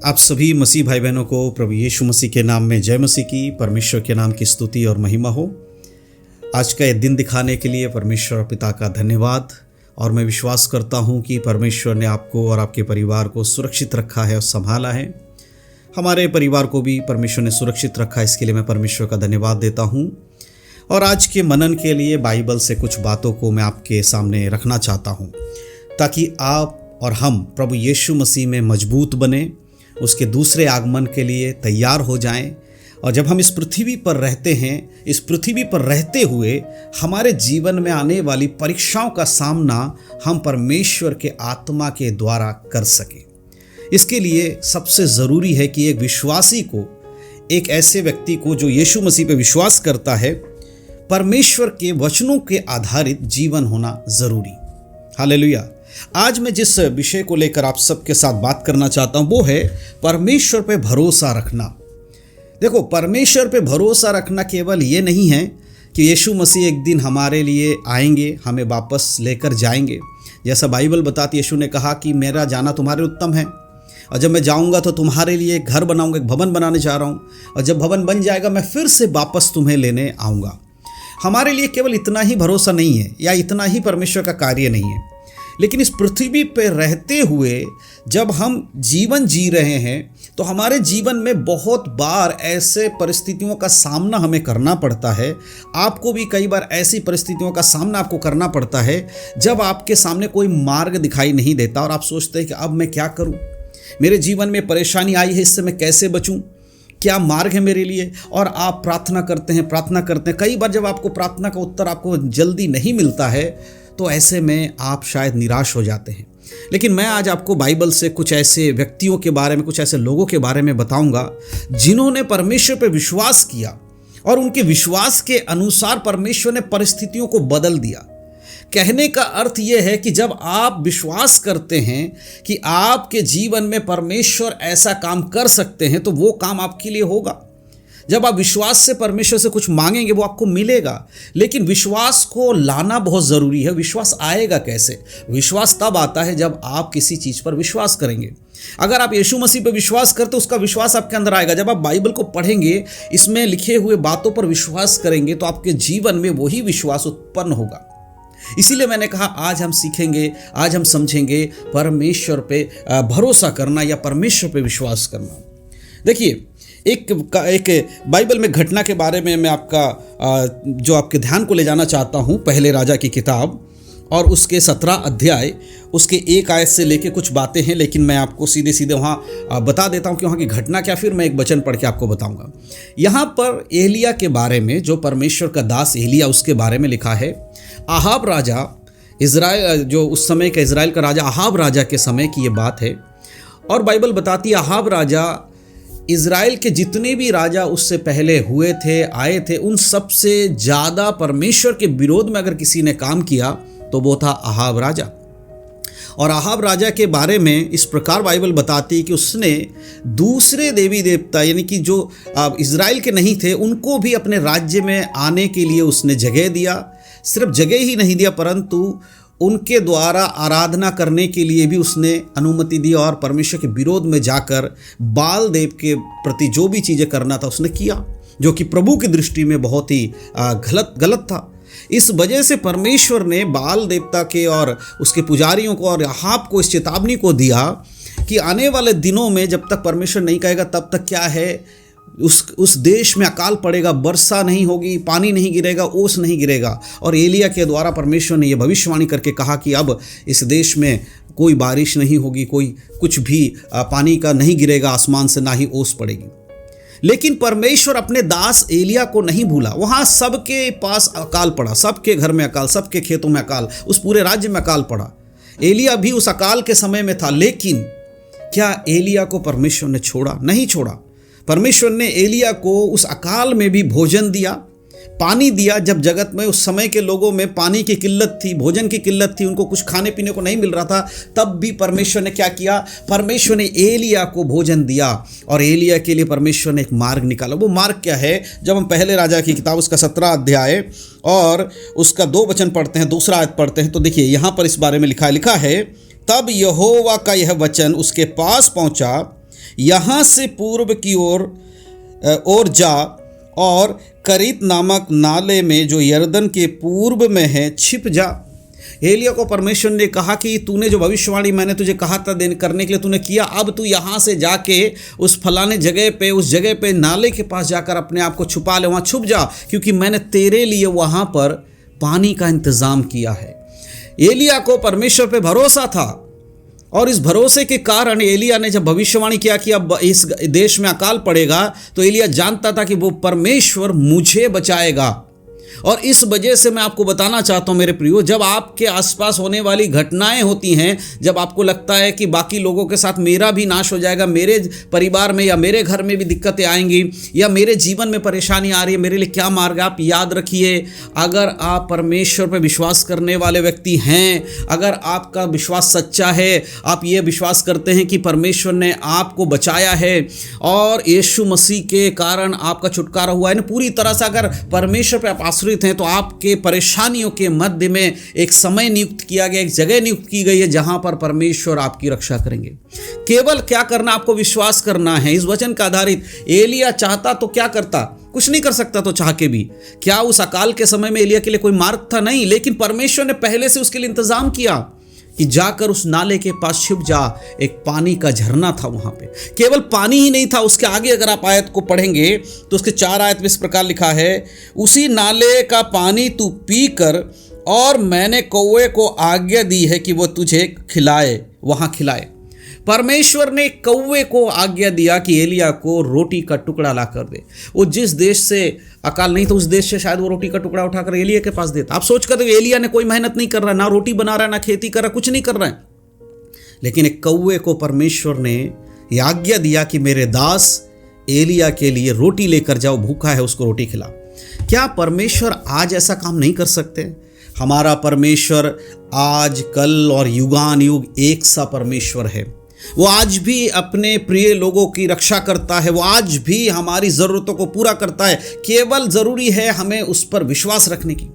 आप सभी मसीह भाई बहनों को प्रभु यीशु मसीह के नाम में जय मसीह की। परमेश्वर के नाम की स्तुति और महिमा हो। आज का ये दिन दिखाने के लिए परमेश्वर पिता का धन्यवाद। और मैं विश्वास करता हूँ कि परमेश्वर ने आपको और आपके परिवार को सुरक्षित रखा है और संभाला है। हमारे परिवार को भी परमेश्वर ने सुरक्षित रखा है, इसके लिए मैं परमेश्वर का धन्यवाद देता हूँ। और आज के मनन के लिए बाइबल से कुछ बातों को मैं आपके सामने रखना चाहता हूँ, ताकि आप और हम प्रभु यीशु मसीह में मजबूत बने, उसके दूसरे आगमन के लिए तैयार हो जाएं। और जब हम इस पृथ्वी पर रहते हैं, इस पृथ्वी पर रहते हुए हमारे जीवन में आने वाली परीक्षाओं का सामना हम परमेश्वर के आत्मा के द्वारा कर सकें। इसके लिए सबसे ज़रूरी है कि एक विश्वासी को, एक ऐसे व्यक्ति को जो यीशु मसीह पर विश्वास करता है, परमेश्वर के वचनों के आधारित जीवन होना ज़रूरी। हालेलुया। आज मैं जिस विषय को लेकर आप सबके साथ बात करना चाहता हूं वो है परमेश्वर पे भरोसा रखना। देखो, परमेश्वर पे भरोसा रखना केवल ये नहीं है कि यीशु मसीह एक दिन हमारे लिए आएंगे, हमें वापस लेकर जाएंगे। जैसा बाइबल बताती, यीशु ने कहा कि मेरा जाना तुम्हारे उत्तम है, और जब मैं जाऊंगा तो तुम्हारे लिए एक घर बनाऊंगा, एक भवन बनाने जा रहा हूं, और जब भवन बन जाएगा मैं फिर से वापस तुम्हें लेने आऊँगा। हमारे लिए केवल इतना ही भरोसा नहीं है या इतना ही परमेश्वर का कार्य नहीं है, लेकिन इस पृथ्वी पर रहते हुए जब हम जीवन जी रहे हैं तो हमारे जीवन में बहुत बार ऐसे परिस्थितियों का सामना हमें करना पड़ता है। आपको भी कई बार ऐसी परिस्थितियों का सामना आपको करना पड़ता है जब आपके सामने कोई मार्ग दिखाई नहीं देता और आप सोचते हैं कि अब मैं क्या करूं, मेरे जीवन में परेशानी आई है, इससे मैं कैसे बचूं, क्या मार्ग है मेरे लिए। और आप प्रार्थना करते हैं। कई बार जब आपको प्रार्थना का उत्तर आपको जल्दी नहीं मिलता है तो ऐसे में आप शायद निराश हो जाते हैं। लेकिन मैं आज आपको बाइबल से कुछ ऐसे व्यक्तियों के बारे में, कुछ ऐसे लोगों के बारे में बताऊंगा जिन्होंने परमेश्वर पर विश्वास किया और उनके विश्वास के अनुसार परमेश्वर ने परिस्थितियों को बदल दिया। कहने का अर्थ यह है कि जब आप विश्वास करते हैं कि आपके जीवन में परमेश्वर ऐसा काम कर सकते हैं तो वो काम आपके लिए होगा। जब आप विश्वास से परमेश्वर से कुछ मांगेंगे वो आपको मिलेगा। लेकिन विश्वास को लाना बहुत ज़रूरी है। विश्वास आएगा कैसे? विश्वास तब आता है जब आप किसी चीज़ पर विश्वास करेंगे। अगर आप यीशु मसीह पर विश्वास करते उसका विश्वास आपके अंदर आएगा। जब आप बाइबल को पढ़ेंगे, इसमें लिखे हुए बातों पर विश्वास करेंगे तो आपके जीवन में वही विश्वास उत्पन्न होगा। इसीलिए मैंने कहा आज हम सीखेंगे, आज हम समझेंगे परमेश्वर पे भरोसा करना या परमेश्वर पे विश्वास करना। देखिए, एक बाइबल में घटना के बारे में मैं जो आपके ध्यान को ले जाना चाहता हूँ। पहले राजा की किताब और उसके 17 अध्याय, उसके 1 आयत से लेके कुछ बातें हैं, लेकिन मैं आपको सीधे सीधे वहाँ बता देता हूँ कि वहाँ की घटना क्या, फिर मैं एक वचन पढ़ के आपको बताऊँगा। यहाँ पर एलिया के बारे में, जो परमेश्वर का दास एलिया, उसके बारे में लिखा है। अहाब राजा, इज़राइल, जो उस समय का इज़राइल का राजा अहाब राजा के समय की ये बात है। और बाइबल बताती है अहाब राजा इज़राइल के जितने भी राजा उससे पहले हुए थे, आए थे, उन सबसे ज़्यादा परमेश्वर के विरोध में अगर किसी ने काम किया तो वो था अहाब राजा। और अहाब राजा के बारे में इस प्रकार बाइबल बताती है कि उसने दूसरे देवी देवता, यानी कि जो इज़राइल के नहीं थे, उनको भी अपने राज्य में आने के लिए उसने जगह दिया। सिर्फ जगह ही नहीं दिया, परंतु उनके द्वारा आराधना करने के लिए भी उसने अनुमति दी। और परमेश्वर के विरोध में जाकर बाल देव के प्रति जो भी चीज़ें करना था उसने किया, जो कि प्रभु की दृष्टि में बहुत ही गलत था। इस वजह से परमेश्वर ने बाल देवता के और उसके पुजारियों को और अहाब को इस चेतावनी को दिया कि आने वाले दिनों में जब तक परमेश्वर नहीं कहेगा तब तक क्या है, उस देश में अकाल पड़ेगा, वर्षा नहीं होगी, पानी नहीं गिरेगा, ओस नहीं गिरेगा। और एलिया के द्वारा परमेश्वर ने यह भविष्यवाणी करके कहा कि अब इस देश में कोई बारिश नहीं होगी, कोई कुछ भी पानी का नहीं गिरेगा आसमान से, ना ही ओस पड़ेगी। लेकिन परमेश्वर अपने दास एलिया को नहीं भूला। वहाँ सबके पास अकाल पड़ा, सबके घर में अकाल, सबके खेतों में अकाल, उस पूरे राज्य में अकाल पड़ा। एलिया भी उस अकाल के समय में था। लेकिन क्या एलिया को परमेश्वर ने छोड़ा? नहीं छोड़ा। परमेश्वर ने एलिया को उस अकाल में भी भोजन दिया, पानी दिया। जब जगत में उस समय के लोगों में पानी की किल्लत थी, भोजन की किल्लत थी, उनको कुछ खाने पीने को नहीं मिल रहा था, तब भी परमेश्वर ने क्या किया? परमेश्वर ने एलिया को भोजन दिया और एलिया के लिए परमेश्वर ने एक मार्ग निकाला। वो मार्ग क्या है? जब हम पहले राजा की किताब उसका 17 अध्याय और उसका 2 वचन पढ़ते हैं, दूसरा आयत पढ़ते हैं, तो देखिए यहाँ पर इस बारे में लिखा है, तब यहोवा का यह वचन उसके पास पहुँचा, यहाँ से पूर्व की ओर जा और करीत नामक नाले में जो यरदन के पूर्व में है छिप जा। एलिया को परमेश्वर ने कहा कि तूने जो भविष्यवाणी मैंने तुझे कहा था करने के लिए तूने किया, अब तू यहाँ से जाके उस फलाने जगह पे, उस जगह पे नाले के पास जाकर अपने आप को छुपा ले, वहाँ छुप जा, क्योंकि मैंने तेरे लिए वहाँ पर पानी का इंतज़ाम किया है। एलिया को परमेश्वर पे भरोसा था और इस भरोसे के कारण एलिया ने जब भविष्यवाणी किया कि अब इस देश में अकाल पड़ेगा, तो एलिया जानता था कि वो परमेश्वर मुझे बचाएगा। और इस वजह से मैं आपको बताना चाहता हूं मेरे प्रियो, जब आपके आसपास होने वाली घटनाएं होती हैं, जब आपको लगता है कि बाकी लोगों के साथ मेरा भी नाश हो जाएगा, मेरे परिवार में या मेरे घर में भी दिक्कतें आएंगी, या मेरे जीवन में परेशानी आ रही है, मेरे लिए क्या मार्ग है, आप याद रखिए, अगर आप परमेश्वर पर विश्वास करने वाले व्यक्ति हैं, अगर आपका विश्वास सच्चा है, आप ये विश्वास करते हैं कि परमेश्वर ने आपको बचाया है और यीशु मसीह के कारण आपका छुटकारा हुआ है, पूरी तरह से अगर परमेश्वर पर आप आश्रित हैं, तो आपके परेशानियों के मध्य में एक समय नियुक्त किया गया, एक जगह नियुक्त की गई है जहां पर परमेश्वर आपकी रक्षा करेंगे। केवल क्या करना, आपको विश्वास करना है। इस वचन का आधारित एलिया चाहता तो क्या करता, कुछ नहीं कर सकता तो चाह के भी। क्या उस अकाल के समय में एलिया के लिए कोई मार्ग था? नहीं, लेकिन परमेश्वर ने पहले से उसके लिए इंतजाम किया कि जाकर उस नाले के पास छिप जा। एक पानी का झरना था वहां पे। केवल पानी ही नहीं था, उसके आगे अगर आप आयत को पढ़ेंगे तो उसके 4 आयत में इस प्रकार लिखा है, उसी नाले का पानी तू पी कर, और मैंने कौवे को आज्ञा दी है कि वो तुझे खिलाए, वहां खिलाए। परमेश्वर ने कौवे को आज्ञा दिया कि एलिया को रोटी का टुकड़ा ला कर दे। वो जिस देश से अकाल नहीं था, उस देश से शायद वो रोटी का टुकड़ा उठाकर एलिया के पास देता। आप सोच कर देखो, एलिया ने कोई मेहनत नहीं कर रहा, ना रोटी बना रहा, ना खेती कर रहा, कुछ नहीं कर रहा है, लेकिन एक कौवे को परमेश्वर ने यह आज्ञा दिया कि मेरे दास एलिया के लिए रोटी लेकर जाओ, भूखा है, उसको रोटी खिला। क्या परमेश्वर आज ऐसा काम नहीं कर सकते? हमारा परमेश्वर आज, कल और युगान युग एक सा परमेश्वर है। वो आज भी अपने प्रिय लोगों की रक्षा करता है, वो आज भी हमारी ज़रूरतों को पूरा करता है। केवल ज़रूरी है हमें उस पर विश्वास रखने की।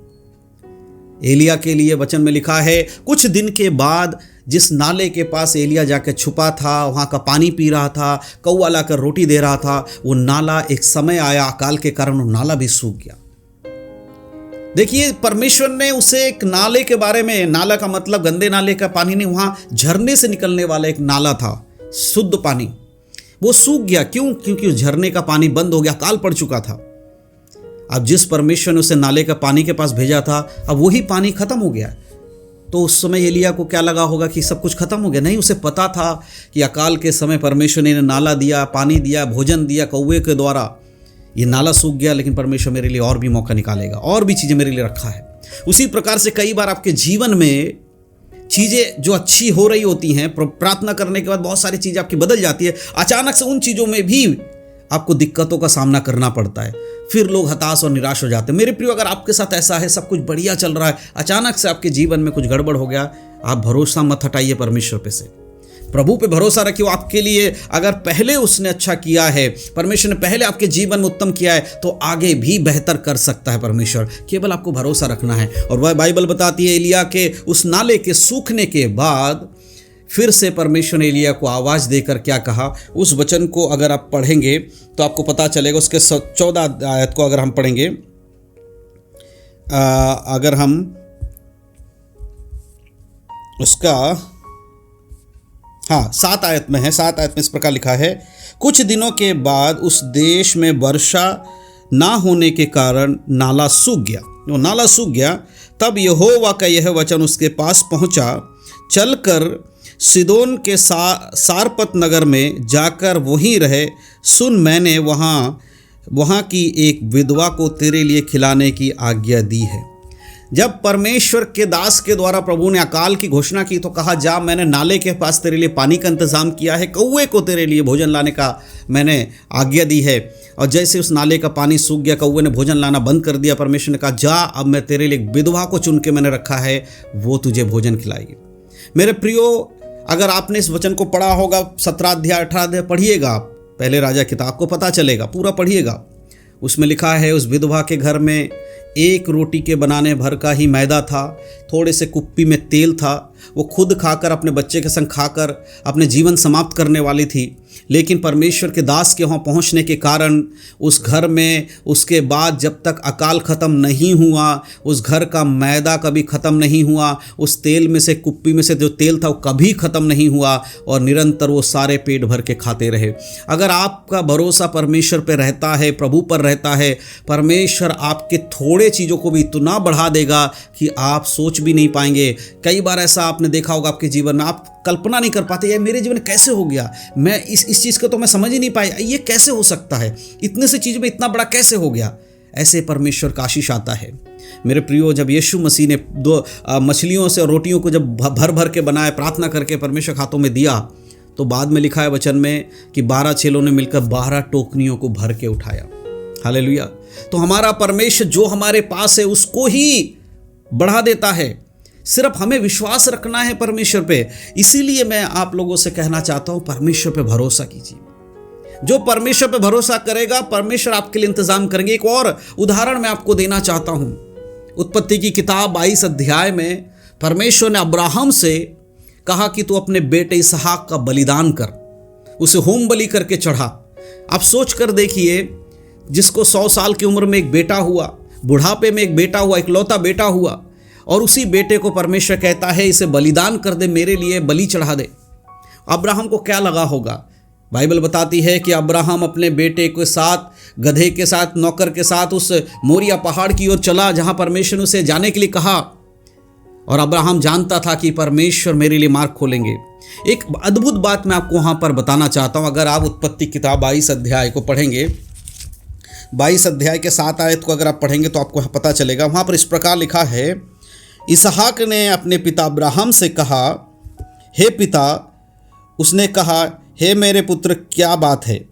एलिया के लिए वचन में लिखा है, कुछ दिन के बाद जिस नाले के पास एलिया जाकर छुपा था, वहाँ का पानी पी रहा था, कौवा लाकर रोटी दे रहा था, वो नाला एक समय आया, अकाल के कारण वो नाला भी सूख गया। देखिए, परमेश्वर ने उसे एक नाले के बारे में, नाला का मतलब गंदे नाले का पानी नहीं, वहाँ झरने से निकलने वाला एक नाला था, शुद्ध पानी, वो सूख गया। क्यों? क्योंकि उस झरने का पानी बंद हो गया, अकाल पड़ चुका था। अब जिस परमेश्वर ने उसे नाले का पानी के पास भेजा था, अब वही पानी खत्म हो गया। तो उस समय एलिया को क्या लगा होगा कि सब कुछ खत्म हो गया? नहीं, उसे पता था कि अकाल के समय परमेश्वर ने नाला दिया, पानी दिया, भोजन दिया कौवे के द्वारा, ये नाला सूख गया, लेकिन परमेश्वर मेरे लिए और भी मौका निकालेगा, और भी चीज़ें मेरे लिए रखा है। उसी प्रकार से कई बार आपके जीवन में चीज़ें जो अच्छी हो रही होती हैं, प्रार्थना करने के बाद बहुत सारी चीज़ें आपकी बदल जाती है, अचानक से उन चीज़ों में भी आपको दिक्कतों का सामना करना पड़ता है, फिर लोग हताश और निराश हो जाते हैं। मेरे प्रियो, अगर आपके साथ ऐसा है, सब कुछ बढ़िया चल रहा है, अचानक से आपके जीवन में कुछ गड़बड़ हो गया, आप भरोसा मत हटाइए परमेश्वर पे से, प्रभु पे भरोसा रखिए। आपके लिए अगर पहले उसने अच्छा किया है, परमेश्वर ने पहले आपके जीवन में उत्तम किया है, तो आगे भी बेहतर कर सकता है परमेश्वर। केवल आपको भरोसा रखना है। और वह बाइबल बताती है, एलिया के उस नाले के सूखने के बाद फिर से परमेश्वर ने एलिया को आवाज़ देकर क्या कहा, उस वचन को अगर आप पढ़ेंगे तो आपको पता चलेगा। उसके 14 आयत को अगर हम पढ़ेंगे, अगर हम उसका 7 आयत में है, 7 आयत में इस प्रकार लिखा है, कुछ दिनों के बाद उस देश में वर्षा ना होने के कारण नाला सूख गया। वो नाला सूख गया, तब यहोवा का यह वचन उसके पास पहुंचा, चलकर सिदोन के सारपत नगर में जाकर वहीं रहे। सुन, मैंने वहाँ की एक विधवा को तेरे लिए खिलाने की आज्ञा दी है। जब परमेश्वर के दास के द्वारा प्रभु ने अकाल की घोषणा की तो कहा, जा, मैंने नाले के पास तेरे लिए पानी का इंतजाम किया है, कौवे को तेरे लिए भोजन लाने का मैंने आज्ञा दी है। और जैसे उस नाले का पानी सूख गया, कौवे ने भोजन लाना बंद कर दिया, परमेश्वर ने कहा, जा, अब मैं तेरे लिए एक विधवा को चुन के मैंने रखा है, वो तुझे भोजन खिलाएगी। मेरे प्रियो, अगर आपने इस वचन को पढ़ा होगा, 17 अध्याय 18 अध्याय पढ़िएगा आप, पहले राजा किताब को पता चलेगा, पूरा पढ़िएगा। उसमें लिखा है, उस विधवा के घर में एक रोटी के बनाने भर का ही मैदा था, थोड़े से कुप्पी में तेल था। वो खुद खाकर, अपने बच्चे के संग खाकर अपने जीवन समाप्त करने वाली थी। लेकिन परमेश्वर के दास के वहाँ पहुँचने के कारण उस घर में उसके बाद जब तक अकाल ख़त्म नहीं हुआ, उस घर का मैदा कभी ख़त्म नहीं हुआ, उस तेल में से, कुप्पी में से जो तेल था वो कभी ख़त्म नहीं हुआ और निरंतर वो सारे पेट भर के खाते रहे। अगर आपका भरोसा परमेश्वर पर रहता है, प्रभु पर रहता है, परमेश्वर आपके थोड़े चीज़ों को भी इतना बढ़ा देगा कि आप सोच भी नहीं पाएंगे। कई बार ऐसा आपने देखा होगा आपके जीवन में, आप कल्पना नहीं कर पाते, यार मेरे जीवन कैसे हो गया, मैं इस चीज़ को तो मैं समझ ही नहीं पाया, ये कैसे हो सकता है, इतने से चीज़ में इतना बड़ा कैसे हो गया। ऐसे परमेश्वर का आशीष आता है। मेरे प्रियो, जब यीशु मसीह ने 2 मछलियों से और रोटियों को जब भर भर के बनाया, प्रार्थना करके परमेश्वर हाथों में दिया, तो बाद में लिखा है वचन में कि 12 चेलों ने मिलकर 12 टोकनियों को भर के उठाया। हालेलुया। तो हमारा परमेश्वर जो हमारे पास है उसको ही बढ़ा देता है, सिर्फ हमें विश्वास रखना है परमेश्वर पे। इसीलिए मैं आप लोगों से कहना चाहता हूं, परमेश्वर पे भरोसा कीजिए। जो परमेश्वर पे भरोसा करेगा, परमेश्वर आपके लिए इंतजाम करेंगे। एक और उदाहरण मैं आपको देना चाहता हूं। उत्पत्ति की किताब 22 अध्याय में परमेश्वर ने अब्राहम से कहा कि तू अपने बेटे इसहाक का बलिदान कर, उसे होम बलि करके चढ़ा। आप सोच कर देखिए, जिसको 100 साल की उम्र में एक बेटा हुआ, बुढ़ापे में एक बेटा हुआ, इकलौता बेटा हुआ, और उसी बेटे को परमेश्वर कहता है इसे बलिदान कर दे, मेरे लिए बलि चढ़ा दे। अब्राहम को क्या लगा होगा? बाइबल बताती है कि अब्राहम अपने बेटे के साथ, गधे के साथ, नौकर के साथ उस मोरिया पहाड़ की ओर चला जहां परमेश्वर ने उसे जाने के लिए कहा, और अब्राहम जानता था कि परमेश्वर मेरे लिए मार्ग खोलेंगे। एक अद्भुत बात मैं आपको वहां पर बताना चाहता हूं। अगर आप उत्पत्ति किताब 22 अध्याय को पढ़ेंगे, 22 अध्याय के 7 आयत को अगर आप पढ़ेंगे तो आपको पता चलेगा। वहां पर इस प्रकार लिखा है, इसहाक ने अपने पिता अब्राहम से कहा, हे पिता। उसने कहा, हे मेरे पुत्र, क्या बात है?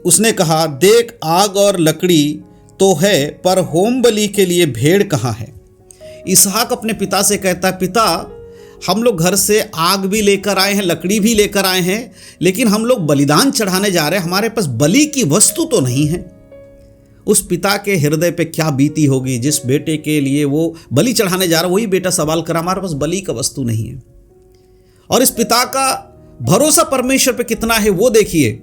उसने कहा, देख, आग और लकड़ी तो है, पर होम बलि के लिए भेड़ कहाँ है? इसहाक अपने पिता से कहता है, पिता, हम लोग घर से आग भी लेकर आए हैं, लकड़ी भी लेकर आए हैं, लेकिन हम लोग बलिदान चढ़ाने जा रहे हैं, हमारे पास बलि की वस्तु तो नहीं है। उस पिता के हृदय पे क्या बीती होगी, जिस बेटे के लिए वो बलि चढ़ाने जा रहा, वही बेटा सवाल करा, हमारे पास बलि का वस्तु नहीं है। और इस पिता का भरोसा परमेश्वर पे कितना है वो देखिए।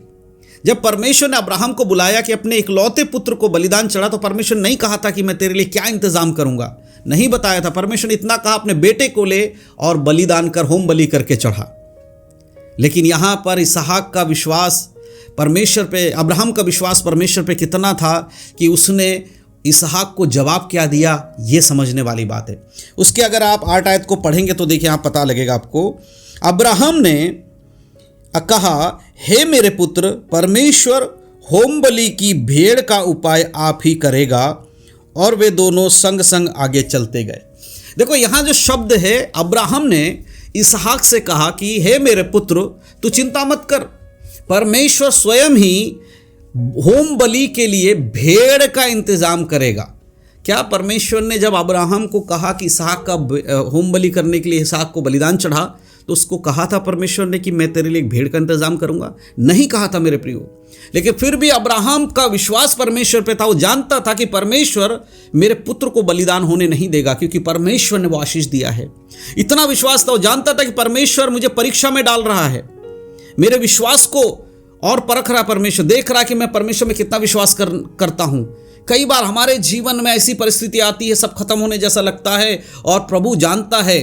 जब परमेश्वर ने अब्राहम को बुलाया कि अपने इकलौते पुत्र को बलिदान चढ़ा, तो परमेश्वर ने नहीं कहा था कि मैं तेरे लिए क्या इंतजाम करूंगा, नहीं बताया था। परमेश्वर ने इतना कहा, अपने बेटे को ले और बलिदान कर, होम बलि करके चढ़ा। लेकिन यहां पर इसहाक का विश्वास परमेश्वर पे, अब्राहम का विश्वास परमेश्वर पे कितना था कि उसने इसहाक को जवाब क्या दिया, ये समझने वाली बात है। उसके अगर आप 8 आयत को पढ़ेंगे तो देखिए, आप पता लगेगा आपको। अब्राहम ने कहा, हे मेरे पुत्र, परमेश्वर होम बलि की भेड़ का उपाय आप ही करेगा। और वे दोनों संग संग आगे चलते गए। देखो यहाँ जो शब्द है, अब्राहम ने इसहाक से कहा कि हे मेरे पुत्र, तू चिंता मत कर, परमेश्वर स्वयं ही होम बलि के लिए भेड़ का इंतजाम करेगा। क्या परमेश्वर ने जब अब्राहम को कहा कि इसहाक का होम बलि करने के लिए इसहाक को बलिदान चढ़ा, तो उसको कहा था परमेश्वर ने कि मैं तेरे लिए एक भेड़ का इंतजाम करूंगा? नहीं कहा था मेरे प्रियो। लेकिन फिर भी अब्राहम का विश्वास परमेश्वर पे था। वो जानता था कि परमेश्वर मेरे पुत्र को बलिदान होने नहीं देगा, क्योंकि परमेश्वर ने वो आशीष दिया है। इतना विश्वास था, वो जानता था कि परमेश्वर मुझे परीक्षा में डाल रहा है, मेरे विश्वास को और परख रहा। परमेश्वर देख रहा कि मैं परमेश्वर में कितना विश्वास करता हूं। कई बार हमारे जीवन में ऐसी परिस्थिति आती है, सब खत्म होने जैसा लगता है, और प्रभु जानता है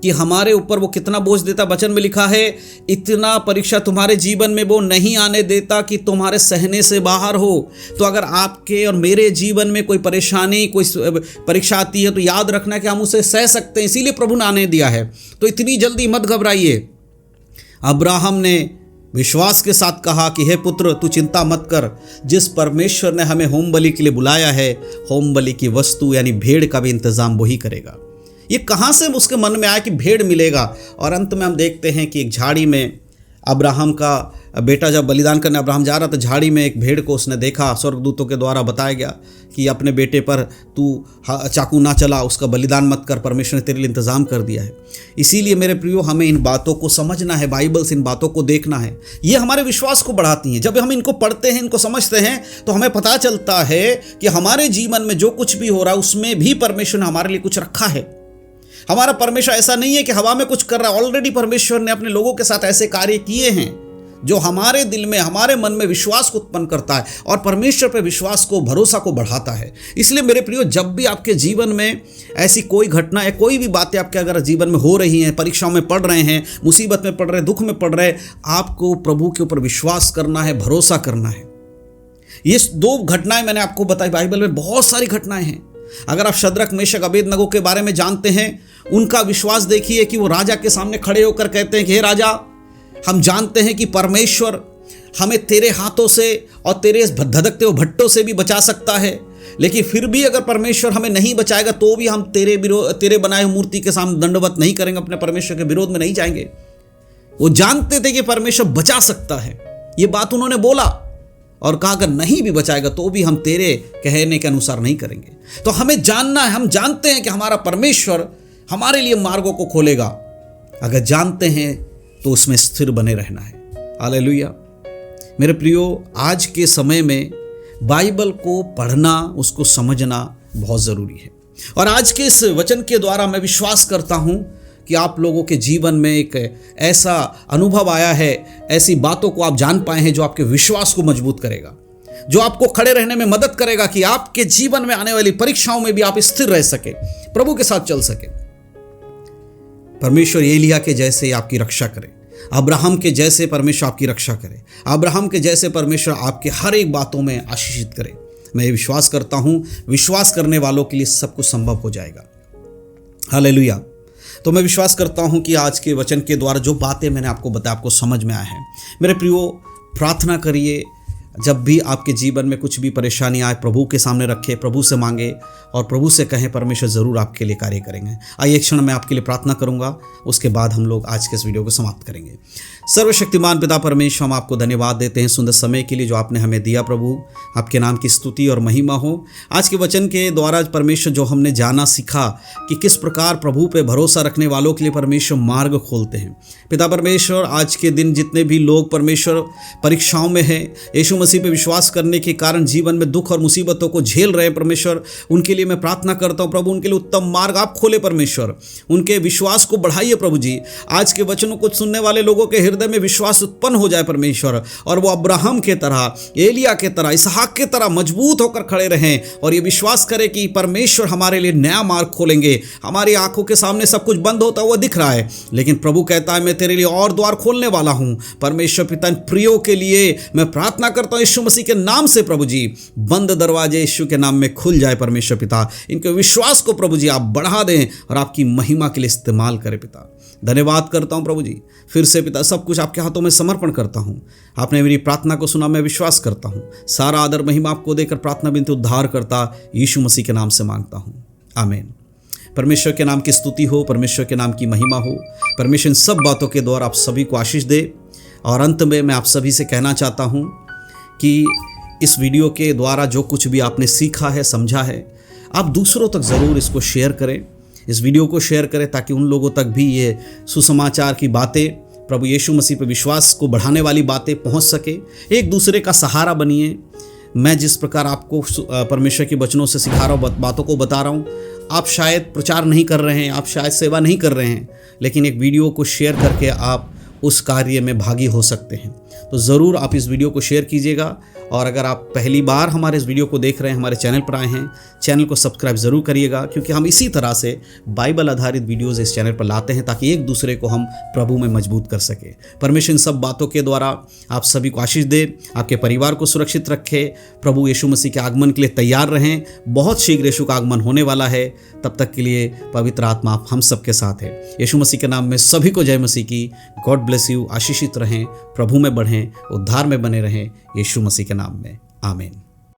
कि हमारे ऊपर वो कितना बोझ देता। वचन में लिखा है, इतना परीक्षा तुम्हारे जीवन में वो नहीं आने देता कि तुम्हारे सहने से बाहर हो। तो अगर आपके और मेरे जीवन में कोई परेशानी, कोई परीक्षा आती है, तो याद रखना कि हम उसे सह सकते हैं, इसीलिए प्रभु ने आने दिया है। तो इतनी जल्दी मत घबराइए। अब्राहम ने विश्वास के साथ कहा कि हे पुत्र, तू चिंता मत कर, जिस परमेश्वर ने हमें होम बलि के लिए बुलाया है, होम बलि की वस्तु यानी भेड़ का भी इंतजाम वही करेगा। ये कहाँ से उसके मन में आया कि भेड़ मिलेगा? और अंत में हम देखते हैं कि एक झाड़ी में अब्राहम का बेटा जब बलिदान करने अब्राहम जा रहा था, झाड़ी में एक भेड़ को उसने देखा। स्वर्गदूतों के द्वारा बताया गया कि अपने बेटे पर तू चाकू ना चला, उसका बलिदान मत कर, परमेश्वर ने तेरे लिए इंतजाम कर दिया है। इसीलिए मेरे प्रियो, हमें इन बातों को समझना है, बाइबल से इन बातों को देखना है। ये हमारे विश्वास को बढ़ाती हैं। जब हम इनको पढ़ते हैं, इनको समझते हैं, तो हमें पता चलता है कि हमारे जीवन में जो कुछ भी हो रहा है उसमें भी परमेश्वर ने हमारे लिए कुछ रखा है। हमारा परमेश्वर ऐसा नहीं है कि हवा में कुछ कर रहा है। ऑलरेडी परमेश्वर ने अपने लोगों के साथ ऐसे कार्य किए हैं जो हमारे दिल में, हमारे मन में विश्वास को उत्पन्न करता है और परमेश्वर पे विश्वास को, भरोसा को बढ़ाता है। इसलिए मेरे प्रियो, जब भी आपके जीवन में ऐसी कोई घटना या कोई भी बातें आपके अगर जीवन में हो रही हैं, परीक्षाओं में पढ़ रहे हैं, मुसीबत में पढ़ रहे हैं, दुख में पढ़ रहे हैं, आपको प्रभु के ऊपर विश्वास करना है, भरोसा करना है। ये 2 घटनाएं मैंने आपको बताई, बाइबल में बहुत सारी घटनाएं हैं। अगर आप शद्रक, मेशक, अबेदनगो के बारे में जानते हैं, उनका विश्वास देखिए कि वो राजा के सामने खड़े होकर कहते हैं कि हे राजा, हम जानते हैं कि परमेश्वर हमें तेरे हाथों से और तेरे धधकते हुए भट्टों से भी बचा सकता है, लेकिन फिर भी अगर परमेश्वर हमें नहीं बचाएगा तो भी हम तेरे बनाए हुए मूर्ति के सामने दंडवत नहीं करेंगे, अपने परमेश्वर के विरोध में नहीं जाएंगे। वो जानते थे कि परमेश्वर बचा सकता है, ये बात उन्होंने बोला और कहा अगर नहीं भी बचाएगा तो भी हम तेरे कहने के अनुसार नहीं करेंगे। तो हमें जानना है, हम जानते हैं कि हमारा परमेश्वर हमारे लिए मार्गों को खोलेगा। अगर जानते हैं तो उसमें स्थिर बने रहना है। हालेलुया। मेरे प्रियो, आज के समय में बाइबल को पढ़ना, उसको समझना बहुत ज़रूरी है। और आज के इस वचन के द्वारा मैं विश्वास करता हूँ कि आप लोगों के जीवन में एक ऐसा अनुभव आया है, ऐसी बातों को आप जान पाए हैं जो आपके विश्वास को मजबूत करेगा, जो आपको खड़े रहने में मदद करेगा कि आपके जीवन में आने वाली परीक्षाओं में भी आप स्थिर रह सके, प्रभु के साथ चल सके। परमेश्वर एलिया के जैसे आपकी रक्षा करे, अब्राहम के जैसे परमेश्वर आपकी रक्षा करे, अब्राहम के जैसे परमेश्वर आपके हर एक बातों में आशीषित करे। मैं विश्वास करता हूं, विश्वास करने वालों के लिए सब कुछ संभव हो जाएगा। हालेलुया। तो मैं विश्वास करता हूं कि आज के वचन के द्वारा जो बातें मैंने आपको बताया, आपको समझ में आया है। मेरे प्रियो, प्रार्थना करिए, जब भी आपके जीवन में कुछ भी परेशानी आए, प्रभु के सामने रखें, प्रभु से मांगे और प्रभु से कहें, परमेश्वर ज़रूर आपके लिए कार्य करेंगे। आइए एक क्षण मैं आपके लिए प्रार्थना करूंगा, उसके बाद हम लोग आज के इस वीडियो को समाप्त करेंगे। सर्वशक्तिमान पिता परमेश्वर, हम आपको धन्यवाद देते हैं सुंदर समय के लिए जो आपने हमें दिया। प्रभु, आपके नाम की स्तुति और महिमा हो। आज के वचन के द्वारा परमेश्वर जो हमने जाना, सीखा कि किस प्रकार प्रभु पे भरोसा रखने वालों के लिए परमेश्वर मार्ग खोलते हैं। पिता परमेश्वर, आज के दिन जितने भी लोग परमेश्वर परीक्षाओं में हैं, यीशु मसीह पे विश्वास करने के कारण जीवन में दुख और मुसीबतों को झेल रहे हैं परमेश्वर, उनके लिए मैं प्रार्थना करता हूं प्रभु, उनके लिए उत्तम मार्ग आप खोले परमेश्वर, उनके विश्वास को बढ़ाइए प्रभु जी। आज के वचनों को सुनने वाले लोगों के हृदय में विश्वास उत्पन्न हो जाए परमेश्वर, और वो अब्राहम के तरह, एलिया के तरह, इसहाक के तरह मजबूत होकर खड़े रहें और ये विश्वास करें कि परमेश्वर हमारे लिए नया मार्ग खोलेंगे। हमारी आंखों के सामने सब कुछ बंद होता हुआ दिख रहा है, लेकिन प्रभु कहता है मैं तेरे लिए और द्वार खोलने वाला हूं। परमेश्वर पिता, प्रियो के लिए मैं प्रार्थना करता हूं यीशु मसीह के नाम से प्रभु जी, बंद दरवाजे यीशु के नाम में खुल जाए परमेश्वर पिता। इनके विश्वास को प्रभु जी आप बढ़ा दें और आपकी महिमा के लिए इस्तेमाल करें पिता। धन्यवाद करता हूं प्रभु जी, फिर से पिता सब कुछ आपके हाथों में समर्पण करता हूं। आपने मेरी प्रार्थना को सुना, मैं विश्वास करता हूं। सारा आदर महिमा आपको देकर प्रार्थना विनती उद्धार करता यीशु मसीह के नाम से मांगता हूं, आमीन। परमेश्वर के नाम की स्तुति हो, परमेश्वर के नाम की महिमा हो। परमेश्वर इन सब बातों के द्वारा आप सभी को आशीष दे। और अंत में मैं आप सभी से कहना चाहता हूं कि इस वीडियो के द्वारा जो कुछ भी आपने सीखा है, समझा है, आप दूसरों तक ज़रूर इसको शेयर करें, इस वीडियो को शेयर करें, ताकि उन लोगों तक भी ये सुसमाचार की बातें, प्रभु यीशु मसीह पे विश्वास को बढ़ाने वाली बातें पहुंच सके। एक दूसरे का सहारा बनिए। मैं जिस प्रकार आपको परमेश्वर के वचनों से सिखा रहा हूँ, बातों को बता रहा हूँ, आप शायद प्रचार नहीं कर रहे हैं, आप शायद सेवा नहीं कर रहे हैं, लेकिन एक वीडियो को शेयर करके आप उस कार्य में भागी हो सकते हैं। तो ज़रूर आप इस वीडियो को शेयर कीजिएगा। और अगर आप पहली बार हमारे इस वीडियो को देख रहे हैं, हमारे चैनल पर आए हैं, चैनल को सब्सक्राइब ज़रूर करिएगा, क्योंकि हम इसी तरह से बाइबल आधारित वीडियोज़ इस चैनल पर लाते हैं ताकि एक दूसरे को हम प्रभु में मजबूत कर सके। परमेश्वर इन सब बातों के द्वारा आप सभी को आशीष दे, आपके परिवार को सुरक्षित रखे। प्रभु यीशु मसीह के आगमन के लिए तैयार रहें। बहुत शीघ्र यीशु का आगमन होने वाला है। तब तक के लिए पवित्र आत्मा आप हम सबके साथ है। यीशु मसीह के नाम में सभी को जय मसीह की। God bless you. आशीषित रहें, प्रभु में बढ़ें, उद्धार में बने रहें, यीशु मसीह के नाम में, आमीन।